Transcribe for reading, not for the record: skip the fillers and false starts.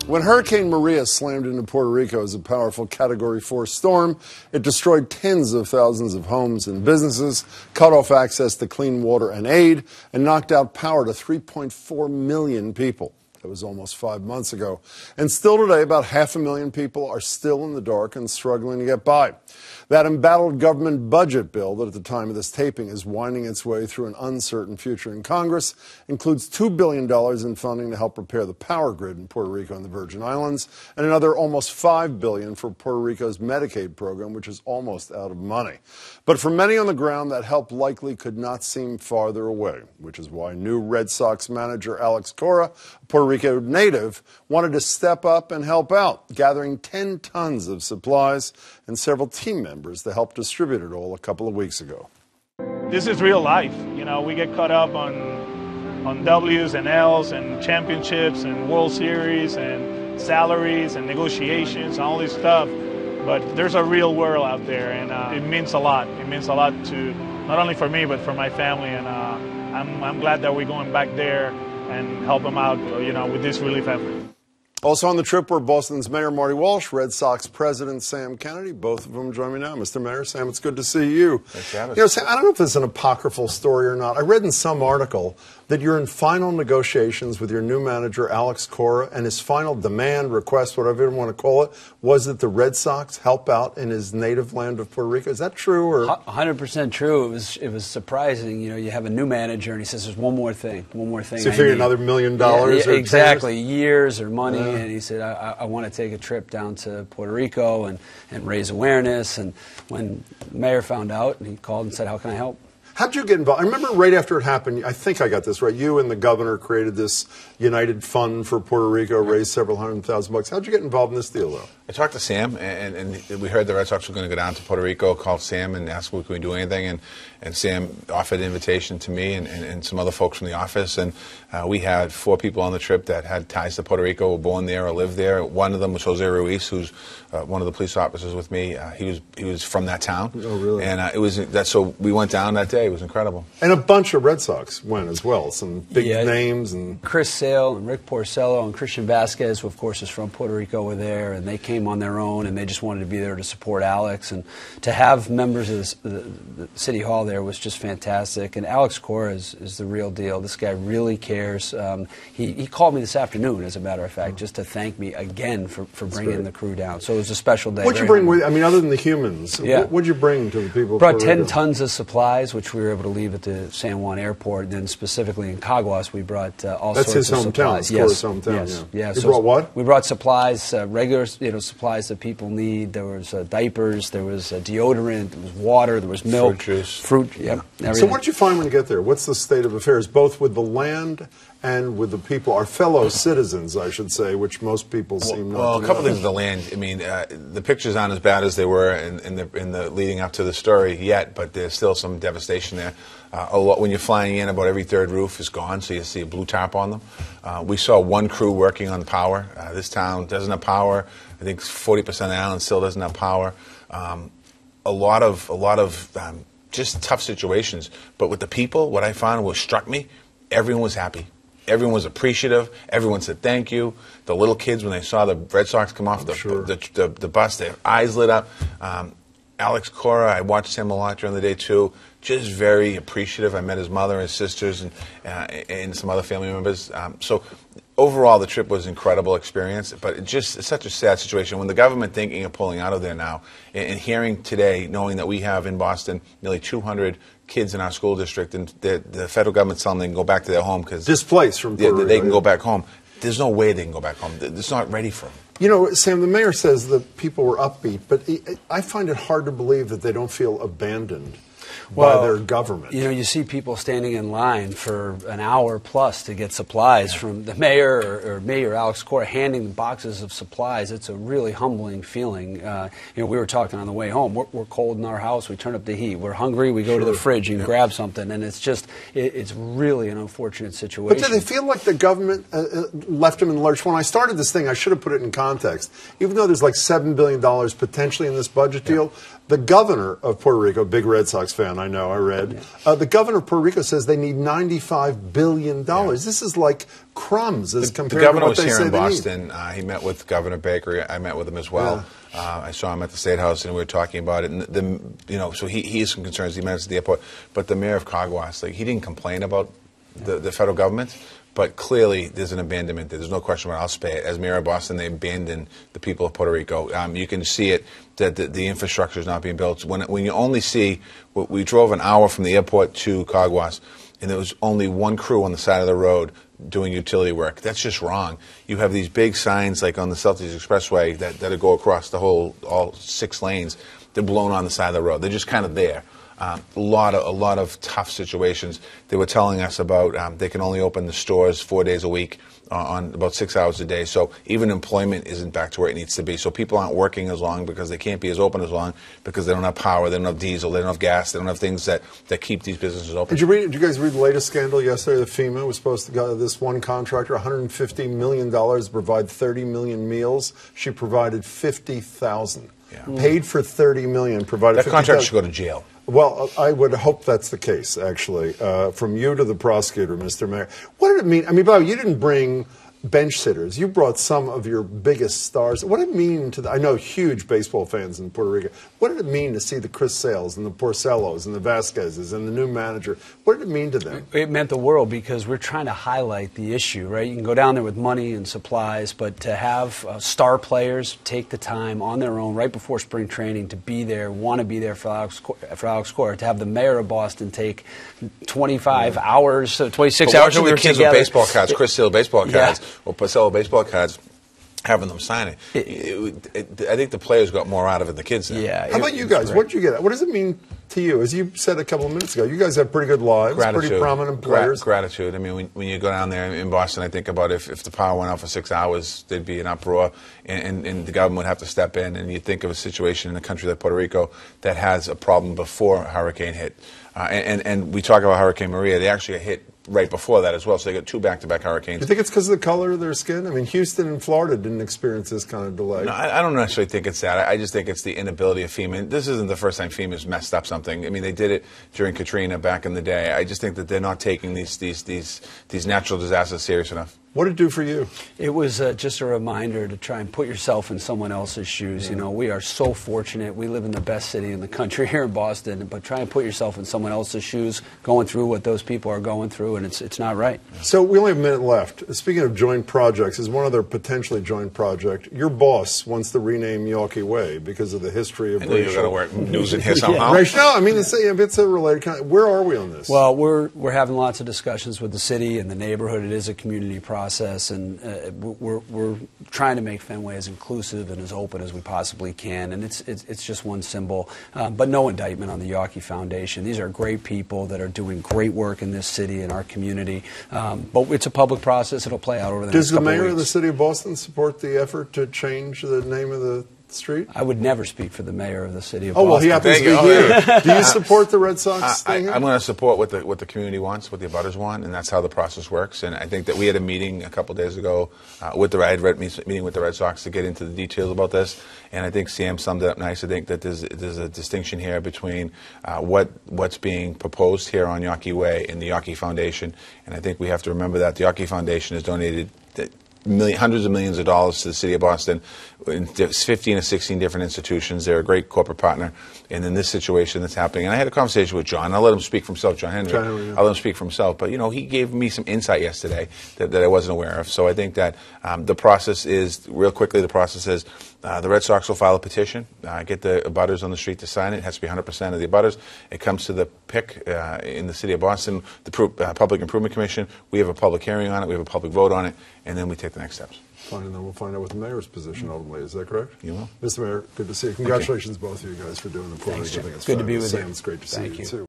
When Hurricane Maria slammed into Puerto Rico as a powerful Category 4 storm, it destroyed tens of thousands of homes and businesses, cut off access to clean water and aid, and knocked out power to 3.4 million people. That was almost 5 months ago. And still today, about 500,000 people are still in the dark and struggling to get by. That embattled government budget bill that at the time of this taping is winding its way through an uncertain future in Congress includes $2 billion in funding to help repair the power grid in Puerto Rico and the Virgin Islands, and another almost $5 billion for Puerto Rico's Medicaid program, which is almost out of money. But for many on the ground, that help likely could not seem farther away, which is why new Red Sox manager Alex Cora, a Puerto Rico native, wanted to step up and help out, gathering 10 tons of supplies and several team members to help distribute it all a couple of weeks ago. This is real life. You know, we get caught up on W's and L's and championships and World Series and salaries and negotiations and all this stuff. But there's a real world out there, and it means a lot. It means a lot to not only for me but for my family, and I'm glad that we're going back there and help them out, you know, with this relief effort. Also on the trip were Boston's Mayor Marty Walsh, Red Sox President Sam Kennedy. Both of them join me now. Mr. Mayor, Sam, it's good to see you. Thanks for having us. You know, Sam, I don't know if it's an apocryphal story or not. I read in some article that you're in final negotiations with your new manager, Alex Cora, and his final demand, request, whatever you want to call it, was that the Red Sox help out in his native land of Puerto Rico. Is that true? Or 100% true. It was surprising. You know, you have a new manager, and he says, "There's one more thing, one more thing." So you figure another $1 million? Yeah, or exactly, years or money. And he said, I want to take a trip down to Puerto Rico and raise awareness. And when the mayor found out, and he called and said, "How can I help?" How'd you get involved? I remember right after it happened, I think I got this right, you and the governor created this United Fund for Puerto Rico, raised several $100,000. How'd you get involved in this deal, though? I talked to Sam, and we heard the Red Sox were going to go down to Puerto Rico, called Sam and asked, can we do anything? And Sam offered an invitation to me and some other folks from the office, and we had 4 people on the trip that had ties to Puerto Rico, were born there or lived there. One of them was Jose Ruiz, who's one of the police officers with me. He was from that town. Oh, really? And so we went down that day. It was incredible. And a bunch of Red Sox went as well, some big names. And Chris Sale and Rick Porcello and Christian Vasquez, who of course is from Puerto Rico, were there, and they came on their own, and they just wanted to be there to support Alex. And to have members of the City Hall there was just fantastic. And Alex Cora is the real deal. This guy really cares. He called me this afternoon, as a matter of fact, just to thank me again for bringing the crew down. So it was a special day. What'd you bring with, I mean, other than the humans, what'd you bring to the people of Brought Puerto 10 Rico? tons of supplies, which we were able to leave at the San Juan airport. And then specifically in Caguas, we brought all That's sorts of his hometown. supplies. Yes. Cora's hometown, yes. yeah. You So brought what? We brought supplies, regular supplies that people need. There was diapers, there was deodorant, there was water, there was milk. Fruit juice. Fruit, everything. So what did you find when you get there? What's the state of affairs, both with the land and with the people, our fellow citizens, I should say, which most people seem not to Well, a couple know. things with the land. I mean, the pictures aren't as bad as they were in the leading up to the story yet, but there's still some devastation there. A lot, when you're flying in, about every third roof is gone, so you see a blue tarp on them. We saw one crew working on power. This town doesn't have power. I think 40% of the island still doesn't have power. A lot of just tough situations. But with the people, what I found, what struck me, everyone was happy. Everyone was appreciative. Everyone said thank you. The little kids, when they saw the Red Sox come off the bus, their eyes lit up. Alex Cora, I watched him a lot during the day too. Just very appreciative. I met his mother and his sisters and some other family members. So overall, the trip was an incredible experience. But it's such a sad situation. When the government thinking of pulling out of there now, and hearing today, knowing that we have in Boston nearly 200 kids in our school district, and the federal government's telling them they can go back to their home because displaced from Puerto Rico, they can go back home. There's no way they can go back home. It's not ready for them. You know, Sam, the mayor says that people were upbeat, but I find it hard to believe that they don't feel abandoned by their government. You know, you see people standing in line for an hour plus to get supplies from the mayor or me or Alex Cora handing boxes of supplies. It's a really humbling feeling. We were talking on the way home. We're cold in our house. We turn up the heat. We're hungry. We go to the fridge and grab something. And it's just, it's really an unfortunate situation. But do they feel like the government left them in the lurch? When I started this thing, I should have put it in context. Even though there's like $7 billion potentially in this budget deal, the governor of Puerto Rico, big Red Sox fan, fan, I know, I read. The governor of Puerto Rico says they need $95 billion. This is like crumbs as compared to what they say they need. The governor was here in Boston. He met with Governor Baker. I met with him as well. I saw him at the State House, and we were talking about it. And so he has some concerns. He met us at the airport. But the mayor of Caguas, he didn't complain about the federal government. But clearly, there's an abandonment there. There's no question about it. I'll say it. As mayor of Boston, they abandoned the people of Puerto Rico. You can see it, that the infrastructure is not being built. When you only see, we drove an hour from the airport to Caguas, and there was only one crew on the side of the road doing utility work. That's just wrong. You have these big signs like on the Celtics Expressway that go across all 6 lanes. They're blown on the side of the road. They're just kind of there. A lot of tough situations. They were telling us about they can only open the stores 4 days a week on about 6 hours a day. So even employment isn't back to where it needs to be. So people aren't working as long because they can't be as open as long because they don't have power, they don't have diesel, they don't have gas, they don't have things that keep these businesses open. Did you guys read the latest scandal yesterday? That FEMA was supposed to get this one contractor $150 million to provide 30 million meals. She provided 50,000. Paid for 30 million, provided. That contractor should go to jail. Well, I would hope that's the case, actually. From you to the prosecutor, Mr. Mayor. What did it mean? I mean, Bob, you didn't bring bench sitters. You brought some of your biggest stars. What did it mean to I know huge baseball fans in Puerto Rico. What did it mean to see the Chris Sales and the Porcellos and the Vasquezes and the new manager? What did it mean to them? It meant the world because we're trying to highlight the issue, right? You can go down there with money and supplies, but to have star players take the time on their own right before spring training to be there, want to be there for Alex Cora, to have the mayor of Boston take 25 hours, 26 hours. But the kids with baseball cards, Chris Sale baseball cards, or Porcello baseball cards, having them sign it. I think the players got more out of it than the kids did. Yeah. How about you guys? What did you get? What does it mean to you? As you said a couple of minutes ago, you guys have pretty good lives, pretty prominent players. Gratitude. I mean, when you go down there in Boston, I think about if the power went out for 6 hours, there'd be an uproar, and the government would have to step in. And you think of a situation in a country like Puerto Rico that has a problem before a hurricane hit. And we talk about Hurricane Maria. They actually got hit right before that as well, so they got 2 back-to-back hurricanes. Do you think it's because of the color of their skin? I mean, Houston and Florida didn't experience this kind of delay. No, I don't necessarily think it's that. I just think it's the inability of FEMA. This isn't the first time FEMA's messed up something. I mean, they did it during Katrina back in the day. I just think that they're not taking these natural disasters serious enough. What did it do for you? It was just a reminder to try and put yourself in someone else's shoes. You know, we are so fortunate. We live in the best city in the country here in Boston, but try and put yourself in someone else's shoes going through what those people are going through, and it's not right. So we only have a minute left. Speaking of joint projects, is one other potentially joint project. Your boss wants to rename Yawkey Way because of the history of racial. You're going to work news in here somehow. No, I mean, it's a related kind of, where are we on this? Well, we're having lots of discussions with the city and the neighborhood. It is a community process, and we're trying to make Fenway as inclusive and as open as we possibly can. And it's just one symbol, but no indictment on the Yawkey Foundation. These are great people that are doing great work in this city and our community. But it's a public process. It'll play out over the next couple of weeks. Does the mayor of the city of Boston support the effort to change the name of the street? I would never speak for the mayor of the city of Boston. Oh, well, he happens to be here. Do you support the Red Sox thing? I'm going to support what the community wants, what the abutters want, and that's how the process works. And I think that we had a meeting a couple days ago meeting with the Red Sox to get into the details about this. And I think Sam summed it up nice. I think that there's a distinction here between what's being proposed here on Yawkey Way and the Yawkey Foundation. And I think we have to remember that the Yawkey Foundation has donated hundreds of millions of dollars to the city of Boston in 15 or 16 different institutions. They're a great corporate partner. And in this situation that's happening, and I had a conversation with John. I'll let him speak for himself, John Henry. I'll let him speak for himself. But, he gave me some insight yesterday that I wasn't aware of. So I think that the process is, real quickly, the Red Sox will file a petition, get the abutters on the street to sign it. It has to be 100% of the abutters. It comes to the PIC in the city of Boston, the Public Improvement Commission. We have a public hearing on it. We have a public vote on it. And then we take the next steps. Fine, and then we'll find out what the mayor's position ultimately is. Is that correct? You will. Mr. Mayor, good to see you. Congratulations, both of you guys, for doing the Puerto Rico thing. It's good to be with you. Sam, it's great to see you, too.